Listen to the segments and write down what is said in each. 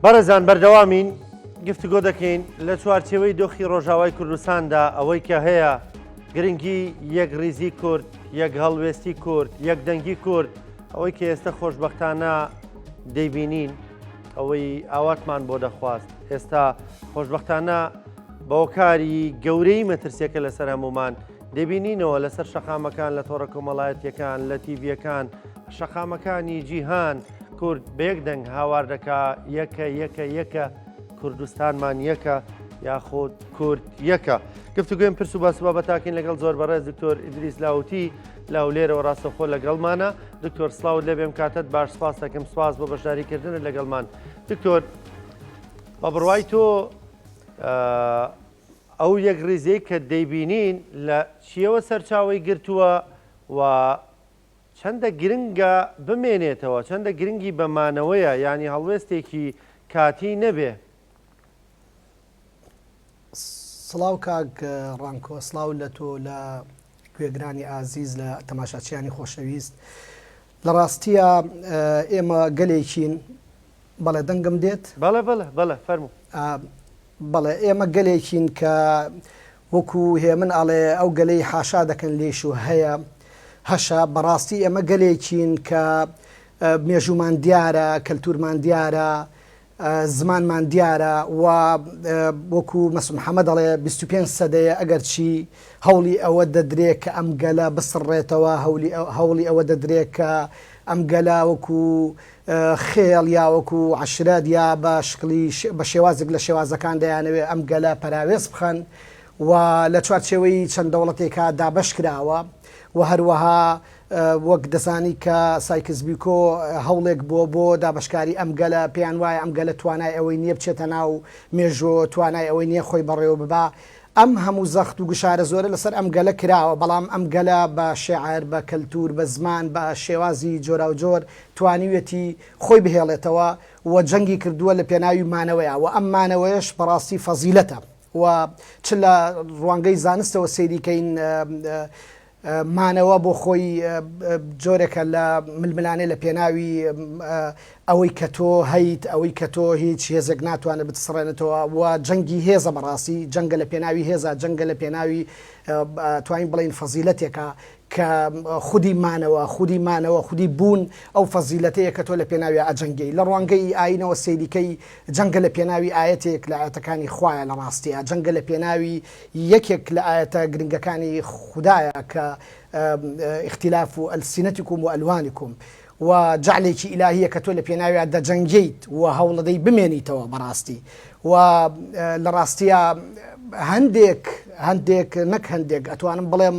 بەڕێزان بەردەوامین گفتوگۆ دەکەین لە چوارچێوەی دۆخی ڕۆژاوای کوردستاندا ئەوەی کە هەیە گرنگی یەک ریزی کورد، یەک هەڵوێستی کورد، یەک دەنگی کورد، ئەوەی کە ئێستا خۆشبەختانە دەیبینین ئەوەی ئاواتمان بۆ دەخواست. ئێستا خۆشبەختانە بەوەکاری گەورەی مەترسیەکە لەسەر هەمومان دەبینینەوە لەسەر شەقامەکان لە تۆڕە کۆمەڵایەتیەکان لە تیڤیەکان شەقامەکانی جیهان کورد بەیەک دەنگ هاوار دەکا یەکە کوردستانمان یەکە یاخۆت کورد یەکە. گفتوگوێم پرس و باس و بابەتاکەین لەگەڵ زۆر بەڕێز دکتۆر ئیدریس لاوتی لاولێرەوە ڕاستەخۆ لەگەڵمانە. دکتۆر سڵاوت لێبێم کاتت باش سپاس دەکەم، سپاس بۆ بەشداریکردنت لەگەڵمان. دکتۆر بە بڕوای تۆ ئەو یەک ریزەی کە دەیبینین لە چیەوە سەرچاوی گرتووە و چەندە گرنگە بمێنێتەوە، چەندە گرنگی بەمانەوەیە، ینی هەڵوێستێکی کاتی نەبێ. سڵاو کاک ڕانکۆ، سڵاو لە تۆ لە گوێگرانی ئازیز لە تەماشاچیانی خۆشەویست. لە ڕاستیە ئێمە گەلێکین، بەڵێ دەنگم دێت؟ بەڵێ فەرموو. بەڵێ ئێمە گەلێکین کە وەکو هێمن ئاڵێ ئەو گەلەی حاشا دەکەن لێش و هەیە هەشە. بەڕاستی ئێمە گەلێکین کە مێژومان دیارە، کەلتورمان دیارە، زمانمان دیارە و وەکو مەسوود محەممەد دەڵێ 25 سەدەیە ئەگەر چی هەوڵی ئەوە دەدرێت کە ئەم گەلە بسڕێتەوە، هەوڵی ئەوە دەدرێت کە ئەم گەلە وەکو خێڵ یا وەکو عەشرەت یا بە شکلی بە شێوازێک لە شێوازەکان دەیانەوێت ئەم گەلە پەراوێز بخەن و لە چوارچێوەی چەند دەوڵەتێکا دابەش کراوە و هەروەها وەک دەزانی کە سایکس بیکۆ هەوڵێک بۆ دابشکاری ئەم گەلە پێیان وایە ئەم گەلە توانای ئەوەی نییە بچێتە ناو مێژۆ، توانای ئەوەی نییە خۆی بەڕێوە ببا. ئەم هەموو زەخت و گشارە زۆرە لەسەر ئەم گەلە کراوە، بەڵام ئەم گەلە بە شێعر، بە کەلتور، بە زمان، بە شێوازی جۆرا و جۆر توانیوێتی خۆی بهێڵێتەوە و جەنگی کردووە لە پێناوی مانەوەیە و ئەم مانەوەیش بەڕاستی فەزیلەتە و چ لە ڕوانگەی زانستەوە سەیریکەین مانەوە بۆ خۆی جۆرێکە لە ململانێ لە پێناوی ئەوەی کە تۆ هەیت، ئەوەی کە تۆ هیچ هێزێک ناتوانێت بتسڕێنێتەوە و جەنگی هێزە. بەڕاستی جەنگە لە پێناوی هێزە، جەنگە لە پێناوی توانین بڵین فەزیلەتێکە کە خودی مانەوە خودی بوون ئەو فەزیلەتەیە کە تۆ لە پێناوی ئەجەنگی. لە ڕوانگەی ئاینەوە سەیریکەی جەنگە لە پێناوی ئاەتێک لە ئاەتەکانی خوایە، لە ڕاستیە جەنگە لە پێناوی یەکێک لە ئاەتە گرنگەکانی خوددایە کە اختلاف و ئەلسینەتیکم و ئەلوانیکم و جعلێکی ئیلاهیە کە تۆ لە پێناویە دەجەنگیت و هەوڵەدەی بمێنیتەوە. بەڕاستی و لە ڕاستیە هەندێک نەک هەندێک ئەتوانم بڵێم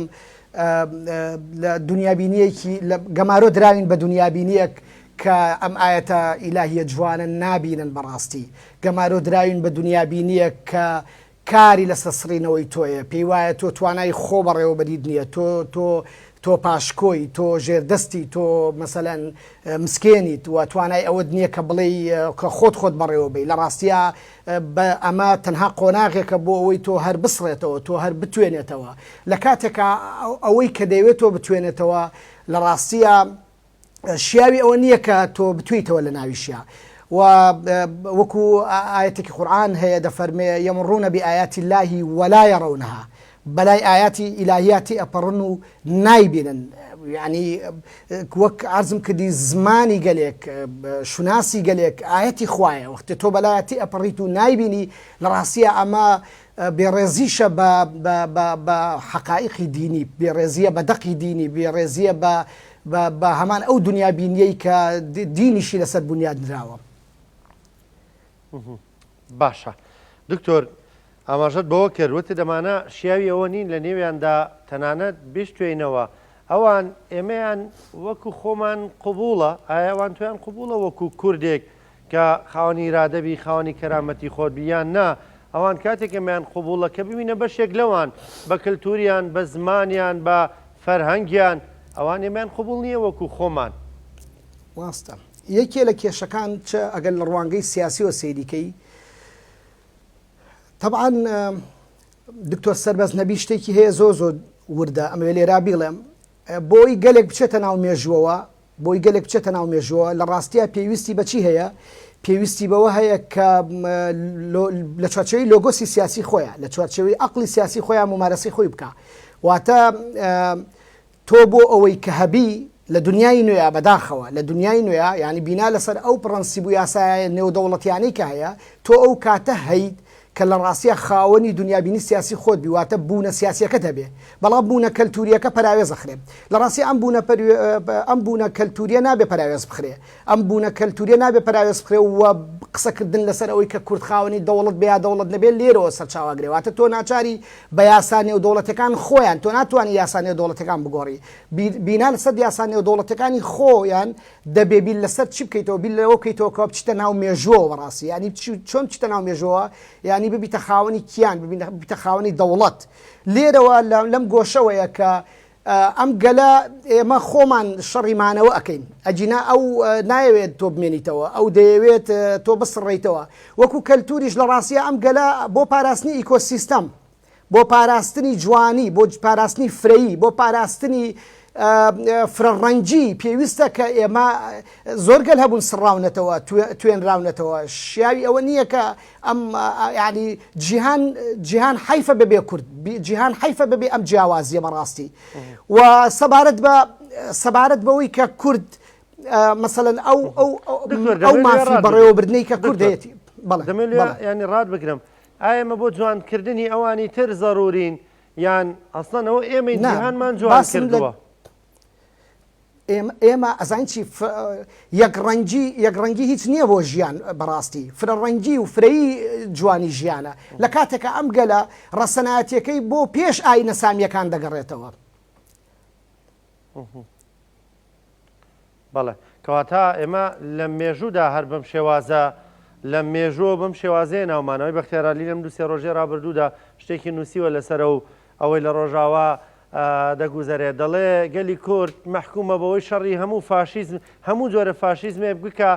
لە دنیابینیەکی گەمارۆ دراوین بە دنیابینیەک کە ئەم ئاەتە ئیلاهیە جوانە نابینن. بەڕاستی گەمارۆ دراوین بە دنیابینیە کە کاری لەسەر سڕینەوەی تۆیە، پێی وایە تۆ توانای خۆ بەڕێوە بەدید نییە، تۆ پاشکۆی، تۆ ژێردەستی، تۆ مەسەلەن مسکێنیت و توانای ئەوەت نییە کە بڵێ کە خۆت بەڕێوە بی. لە ڕاستیە ئەمە تەنها قۆناغێکە بۆ ئەوەی تۆ هەر بسڕێتەوە، تۆ هەر بتوێنێتەوە لە کاتێکە ئەوەی کە دەیەوێت تۆ بتوێنێتەوە. لە ڕاستیە شیاوی ئەوە نییە کە تۆ بتویتەوە لە ناویشیە و وەکو ئاەتێکی قورئان هەیە دەفەرمێ یەمڕونە بئایاتی اللهی ولا یەڕونەها، بەلای ئاياتی ئیلاهیاتی ئەپەڕن و نایبینن. یعنی وەک عەرزم کردی زمانی گەلێک، شوناسی گەلێک ئاەتی خوایە، وەختە تۆ بەلایەتی ئەپەڕیت و نایبینی لە ڕاستیە ئەمە بێڕێزیشە بە حەقائیقی دینی، بێڕێزیە بە دەقی دینی، بێڕێزیە بە هەمان ئەو دنیابینیەی کە دینیشی لەسەر بنیاد نراوە. باشە دکتۆر، ئاماژەت بەوە کردوتە دەمانە شیاوی ئەوە نین لە نێویاندا تەنانەت بیشتوێنەوە ئەوان ئێمەیان وەکو خۆمان قبوڵە، ئایاوان تویان قبوڵە وەکو کوردێک کە خاوەنی ئیرادەبی، خاوەنی کەرامەتی خۆت بیان نا، ئەوان کاتێک ئەمەیان قبوڵە کە ببینە بەشێک لەوان بە کللتوریان، بە زمانیان، بە فەرهەنگیان، ئەوان ئێمەیان قبوڵ نییە وەکو خۆمان. واستە یەکێ لە کێشەکان چ ئەگەر لە ڕوانگەی سیاسیەوە سەیریکەی طبعاً دکتۆر سەربەز نەبی شتێکی هەیە زۆر وردە ئەمە لێرا بیڵێم بۆی گەلێک بچێتە ناو مێژووەوە، لە ڕاستیە پێویستی بەچی هەیە؟ پێویستی بەوە هەیە کە لە چوارچێوەی لۆگۆسی سیاسی خۆیان لە چوارچێوەی عەقڵی سیاسی خۆیان ممارەسەی خۆی بکە واتە تۆ بۆ ئەوەی کە هەبی لە دنیای نوێە بەداخەوە لە دنیای نوێە یعنی بینا لەسەر ئەو پرەنسیب و یاسایە نێودەوڵەتیانەی کە هەیە تۆ ئەو کاتە هەیت کە لە ڕاستیە خاوەنی دنیابینی سیاسی خۆت بیواتە بوونە سیاسیەکە دەبێ بەڵام بوونە کەلتوریەکە پەراوێز ئەخرێ لە ڕاستی ئەم بوونە کەلتوریە نابێ پەراوێز بخرێ ئەم بوونە کەلتوریە نابێ پەراوێز بخرێ و قسەکردن لەسەر ئەوەی کە کورد خاوەنی دەوڵەت بێ یا دەوڵەت نەبێت لێرەوە سەرچاوەگرێ واتە تۆ ناچاری بە یاسا نێودەوڵەتەکان خۆیان تۆ ناتوانانی یاسا نێودەوڵەتەکان بگۆڕی بینا لەسەر یاسا نێودەوڵەتەکانی خۆیان دەبێ بیل لەسەر چی بکەیتەوە بیل لەوە بکەیتەوە کە بچیتە ناو مێژووە بەڕاستی ینی چۆن بچیتە ناو مێژووە ینی ببیتە خاوەنی کیان ببیتە خاوەنی دەوڵەت لێرەوە لەم گۆشەوەیە کە ئەم گەلە ئێمە خۆمان شەڕیمانەوە ئەەکەین ئەجینا ئەو نایەوێت تۆ بمێنیتەوە ئەو دەیەوێت تۆ بسڕیتەوە وەکو کەلتوریش لە ڕاستیە ئەم گەلە بۆ پاراستنی ئیکۆسیستەم بۆ پاراستنی جوانی بۆ پاراستنی فرەیی بۆ پاراستنی فرەڕەنجی پێویستە کە ئێمە زۆرگەل هەبوون سڕاونەتەوە توێنراونەتەوە شیاوی ئەوە نییە کە ئەم ینی جیهان حیفە ببێ کورد جیهان حیفە ببێ ئەم جیاوازیە بەڕاستی و سەبارەت بەوەی کە کورد مثلەن ئەو مافی بەڕێوەبردنەی کە کورد هەیەی دەمێت ینی ڕاد بگرم ئایمە بۆ جوانکردنی ئەوانی تر زەرورین یان ئەسڵەن ئەوە ئێمەی جیهانمان جوان کردووە ئێمە ئەزانچی یەکڕەنگی هیچ نییە بۆ ژیان بەڕاستی فرەڕەنگی و فرەیی جوانی ژیانە لە کاتێکە ئەم گەلە ڕەسەنایەتیەکەی بۆ پێش ئاینە سامیەکان دەگەڕێتەوە بەڵێ کەواتە ئێمە لە مێژوودا هەر بەم شێوازە لە مێژووە بەم شێوازەیە ناومانەوەی بەختیارالی لەم دووسێ ڕۆژێ ڕابردوودا شتێکی نووسیوە لەسەر و ئەوەی لە ڕۆژاوا دەگوزارێت دەڵێ گەلی کورد مەحکومە بەوەی شەڕی هەموو فاشیزم هەموو جۆرە فاشیزمێ بکە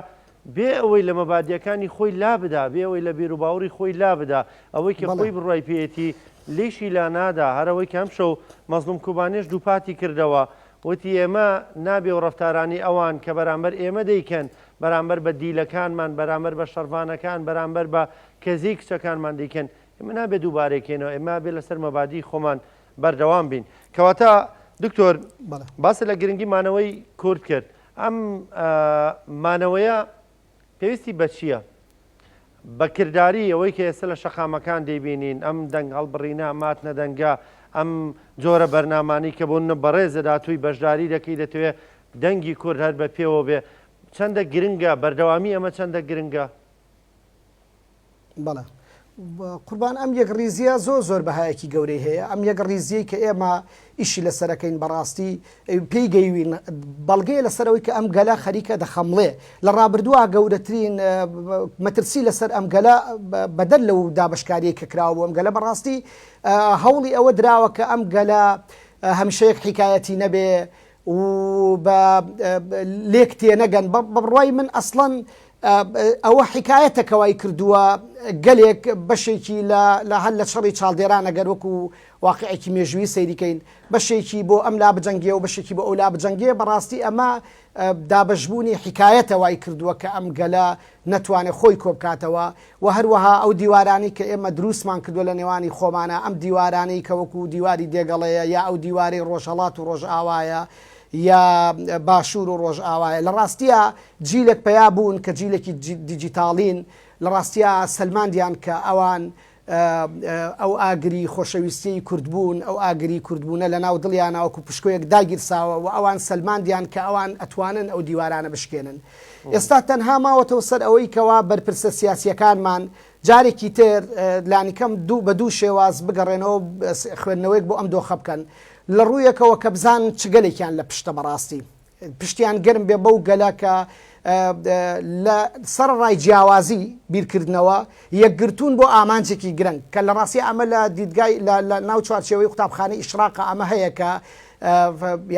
بێ ئەوەی لە مەبادیەکانی خۆی لا بدا بێ ئەوەی لە بیر و باوەڕی خۆی لا بدا ئەوەی کە خۆی بڕای پێێتی لیشی لا نادا هەرەوەی کەم شەو مەزلوم کوبانێش دووپاتی کردەوە وتی ئێمە نابێ و ڕەفتارانی ئەوان کە بەرامبەر ئێمە دەیکەن بەرامبەر بە دیلەکانمان بەرامبەر بە شەڕوانەکان بەرامبەر بە کەزی کچەکانمان دەیکەن ئێمە نابێ دووبارێکێنەوە ئێمە بێ لەسەر مەبادی خۆمان بەردەوام بین کەواتە دکتۆر باسە لە گرنگی مانەوەی کورد کرد ئەم مانەوەیە پێویستی بە چییە؟ بەکردداری ئەوەی کە ئێستا لە شەقامەکان دەیبینین ئەم دەنگ هەڵبڕینە ماتنە دەنگە ئەم جۆرە بەرنامانی کە بۆ بەڕێزەدا توی بەشداری دەکەی دەتوێت دەنگی کورد هەر بە پێوە بێ چەندە گرنگە بەردەوامی ئەمە چەندە گرنگە؟ بەڵێ قوربان ئەم یەک ریزیە زۆر بەهایەکی گەورەی هەیە ئەم یەک ریزیەی کە ئێمە ئیشی لەسەرەکەین بەڕاستی پێی گەیوین بەڵگەیە لەسەرەوەی کە ئەم گەلە خەریکە دەخەمڵێ لە ڕابردووە گەورەترین مەترسی لەسەر ئەم گەلە بەدەر لەو دابشکاریە کە کراوە بۆ ئەم گەلە بەڕاستی هەوڵی ئەوە دراوە کە ئەم گەلە هەمیشەیەک حیکایەتی نەبێ و لێک تێنەگەن بڕوای من ئەسڵەن ئەوە حکایەتەکەوای کردووە گەلێک بەشێکی لە هەل لە شەڕی چاڵدێرانە گەر وەکو واقعێکی مێژووی سەیریکەین بەشێکی بۆ ئەم لا بجەنگێ و بەشێکی بۆ ئەو لا بجەنگێ بەڕاستی ئەمە دابەشبوونی حکایەتەوای کردووە کە ئەم گەلە نەتوانێت خۆی کۆبکاتەوە و هەروەها ئەو دیوارانی کە ئێمە دروستمان کردووە لە نێوانی خۆمانە ئەم دیوارانەی کە وەکو دیواری دێگەڵەیە یا ئەو دیواری ڕۆژهەڵات و ڕۆژئاوایە یا باشوور و ڕۆژ ئاوایە لە ڕاستیە جیلێک پیا بوون کە جیلێکی دیجیتاڵین لە ڕاستیە سلماندیان کە ئەوان ئەو ئاگری خۆشەویستی کوردبوون ئەو ئاگری کوردبوونە لە ناو دڵیانەوەکو پشکۆیەک داگیرساوە و ئەوان سلماندیان کە ئەوان ئەتوانن ئەو دیوارانە بشکێنن ئێستا تەنها ماوەتەوە سەر ئەوەی کەوا بەرپرسە سیاسیەکانمان جارێکی تر لانیکەم بە دوو شێواز بگەڕێنەوە خوێندنەوەیک بۆ ئەم دۆخە بکەن لە ڕوویەکەوە کە بزان چگەلێکیان لە پشتە بەڕاستی پشتیان گەرم بێ بەو گەلە کە لە سەر ڕای جیاوازی بیرکردنەوە یەکگرتوون بۆ ئامانجێکی گرنگ کە لە ڕاستی ئەمە لە دیدگای لە ناو چوارچێوەی قوتابخانەی ئیشراقە ئەمە هەیە کە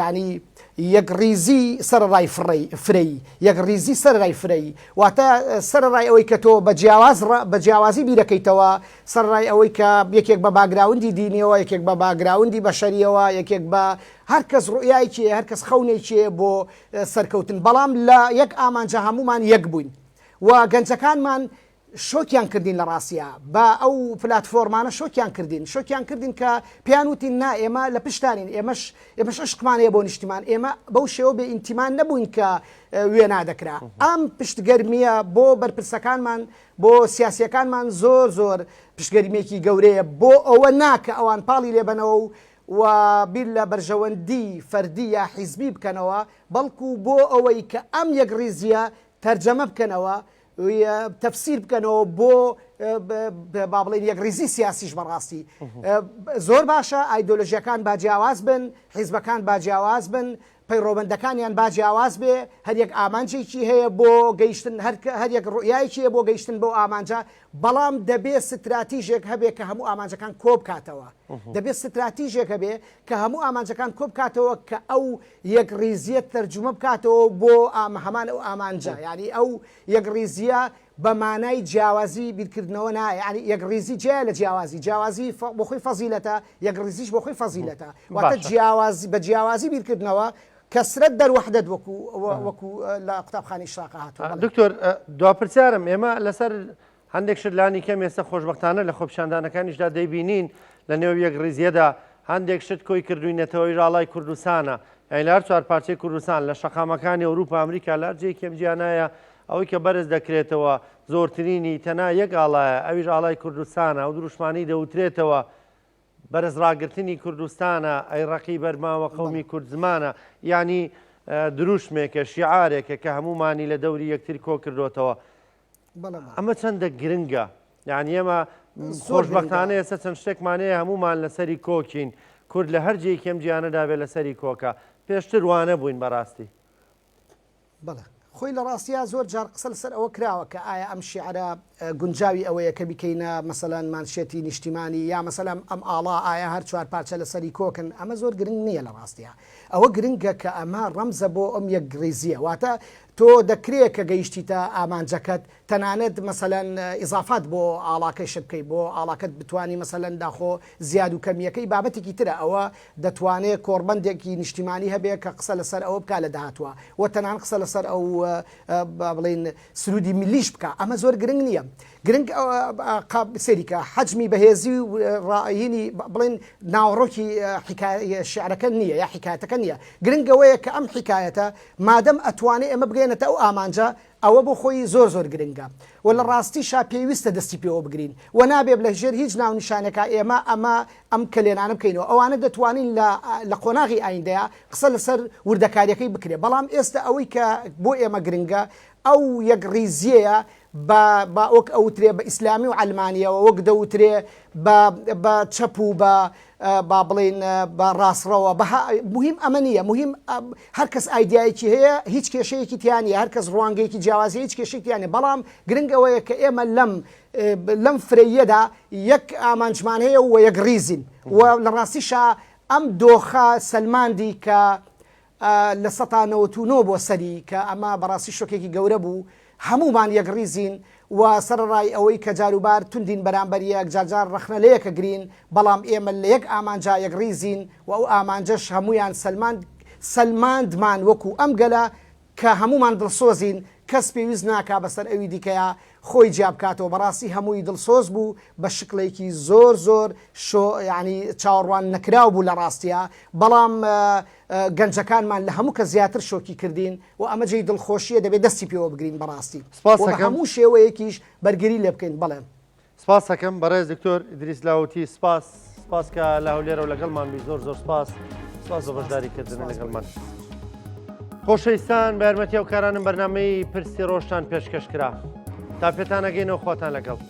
ینی یەکڕیزی سەرڕای فرەی یەکڕیزی سەرڕای فرەی واتە سەرڕای ئەوەی کە تۆ بە جیاوازی بیرەکەیتەوە سەرڕای ئەوەی کە یەکێک بە باگراوندی دینیەوە یەکێک بە باگراوندی بەشەریەوە یەکێک بە هەرکەس ڕوئایکی هەرکەس خەونێکیە بۆ سەرکەوتن بەڵام لە یەک ئامانجە هەمومان یەک بووین و گەنجەکانمان شۆکیان کردین لە ڕاستیە بە ئەو پلتفۆرمانە شۆکیان کردین کە پێیان وتین نا ئێمە لە پشتانین ئێمەش عشقمانەیە بۆ نیشتیمان ئێمە بەو شێوە بێ ئینتیمان نەبووین کە وێ نادەکرا ئەم پشتگەرمیە بۆ بەرپرسەکانمان بۆ سیاسیەکانمان زۆر پشتگەرمێکی گەورەیە بۆ ئەوە ناکە ئەوان پاڵی لێبنەوە و بیر لە بەرژەوەندی فەردی یا حیزبی بکەنەوە بەڵکو بۆ ئەوەی کە ئەم یەک ڕێزیە تەرجەمە بکەنەوە تەفسیر بکەنەوە بۆ با بڵێن یەک ڕێزی سیاسیش بەڕاستی زۆر باشە ئایدۆلۆژیەکان باجیاواز بن حیزبەکان باجیاواز بن پەیڕۆبەندەکانیان باجیاواز بێ هەر یەک ئامانجێکی هەیە بۆ گەیشتن هەر یەک ڕوئایەکی هەیە بۆ گەیشتن بۆ ئامانجە بەڵام دەبێت ستراتیژێک هەبێ کە هەموو ئامانجەکان کۆ بکاتەوە دەبێت ستراتیژێک هەبێ کە هەموو ئامانجەکان کۆ بکاتەوە کە ئەو یەک ڕێزیەت تەرجمە بکاتەوە بۆ هەمان ئەو ئامانجە یعنی ئەو یەک ڕێزیە بە مانای جیاوازی بیرکردنەوە نایە ینی یەک ڕێزی جیا لە جیاوازی بۆ خۆی فەزیلەتە یەک ڕێزیش بۆ خۆی فەزیلەتە واتە بە جیاوازی بیرکردنەوە کەسرەت دەروەحدەت وەکو لە قوتابخانەی شاقە هاتووە دکتۆر دواپرسیارم ئێمە لەسەر هەندێک شتلانی کەم ئێستا خۆشببختانە لە خۆپیشاندانەکانیشدا دەیبینین لە نێو یەک ڕێزیەدا هەندێک شت کۆی کردوینەتەوەی ڕاڵای کوردستانە ئەیلار چوار پارچەی کوردستان لە شەقامەکانی ئەوروپا ئەمریکا لارجێ کەم جیانایە ئەوەی کە بەرز دەکرێتەوە زۆرترینی تەنا یەک ئاڵایە ئەویش ئاڵای کوردستانە ئەو دروشمانی دەوترێتەوە بەرز ڕاگررتنی کوردستانە ئەی ڕقی بەرماوە قەومی کورد زمانە ینی دروشمێکە شیعارێکە کە هەمومانی لە دەوری یەکتر کۆ کردوتەوە ئەمە چەندە گرنگە یعنی ئێمە خۆشببختانە ئێستا چەند شتێکمانەیە هەمومان لەسەری کۆکین کورد لە هەر جێی کەم گیانەدا بێت لەسەری کۆکە پێشتر وانە بووین بەڕاستی خۆی لە ڕاستیا زۆر جار قسە لەسەر ئەوە کراوە کە ئایا ئەم شیعرە گونجاوی ئەوەیە کە بیکەینە مەسەلەن مانشێتی نیشتیمانی یا مەسەلەم ئەم ئاڵا ئایا هەر چوار پارچە لەسەری کۆکن ئەمە زۆر گرنگ نییە لە ڕاستیە ئەوە گرنگە کە ئەمە ڕەمزە بۆ ئەم یەک ڕێزیە واتە تۆ دەکرێت کە گەیشتیتە ئامانجەکەت تەنانەت مەسەلەن ئیزافات بۆ ئاڵاکەی شبکەی بۆ ئاڵاکەت بتانی مەسەلەن داخۆ زیاد و کەمیەکەی بابەتێکی ترە ئەوە دەتوانێت کۆڕبندێکی نیشتیمانی هەبێت کە قسە لەسەر ئەوە بکە لە داهاتوە و تەنان قسە لەسەر ئەو بڵێن سرودی ملیش بکە ئەمە زۆر گرنگ نییە گرنگ سەریکە حەجمی بەهێزی و ڕاینی بڵێن ناوڕۆکی شعرەکە نییە یا حکایەتەکە نییە گرنگەوەیە کە ئەم حکایەتە مادەم ئەتوانێت ئەمە بگەێنێتە ئەو ئامانجە ئەوە بۆ خۆی زۆر گرنگە و لە ڕاستیشا پێویستە دەستی پێوە بگرین و نابێت لە ژێر هیچ ناونیشانەکە ئێمە ئەم کلێنانە بکەینەوە ئەوانە دەتوانین لە قۆناغی ئایندەیە قسە لەسەر وردەکاریەکەی بکرێت بەڵام ئێستا ئەوەی کە بۆ ئێمە گرنگە ئەو یەک ڕیزیەیە بە وەک ئەوترێ بە ئیسلامی و ئەلمانیەوە وەک دەوترێ بە چەپ و با بڵێن بە ڕاستڕەوە مهم ئەمە نییە مهم هەر کەس ئایدایەکی هەیە هیچ کێشەیەکی تیانە هەر کەس ڕوانگەیەکی جیاوازی هیچ کێشێکیانێ بەڵام گرنگەوەیە کە ئێمە لەم فرەیەدا یەک ئامانجمان هەیە و یەک ڕیزین و لە ڕاستیشا ئەم دۆخە سەلماندی کە لە 1990 بۆ سەری کە ئەمە بەڕاستی شۆکێکی گەورە بوو هەمومان یەک ڕیزین و سەرڕای ئەوەی کە جاروبار توندین بەرامبەر یەک جارجار ڕەخنە لە یەکە گرین بەڵام ئێمە لە یەک ئامانجا یەک ڕیزین و ئەو ئامانجەش هەمویان سەلماندمان وەکو ئەم گەلە کە هەمومان دڵسۆزین کەس پێویست ناکا بەسەر ئەوی دیکەیە خۆی جیابکاتەوە بەڕاستی هەمووی دڵسۆز بوو بە شکلێکی زۆر ینی چاوەڕوان نەکراو بوو لە ڕاستیە بەڵام گەنجەکانمان لە هەموو کە زیاتر شۆکی کردین و ئەمە جێی دڵخۆشیە دەبێت دەستی پێوە بگرین بەڕاستی هەموو شێوەیەکیش بەرگری لێ بکەین بەڵێن سپاس دەکەم بەڕێز دکتۆر ئیدریس لاوەتی سپاس کە لاولێرە و لەگەڵمان بی زۆر سپاس بە بەشداریکردن لەگەڵمان خۆشەویستان بە یارمەتیە و کارانم بەرنامەی پرسی ڕۆژتان پێشکەشکرا تا پێتان ئەگەینەوە خواتان لەگەڵ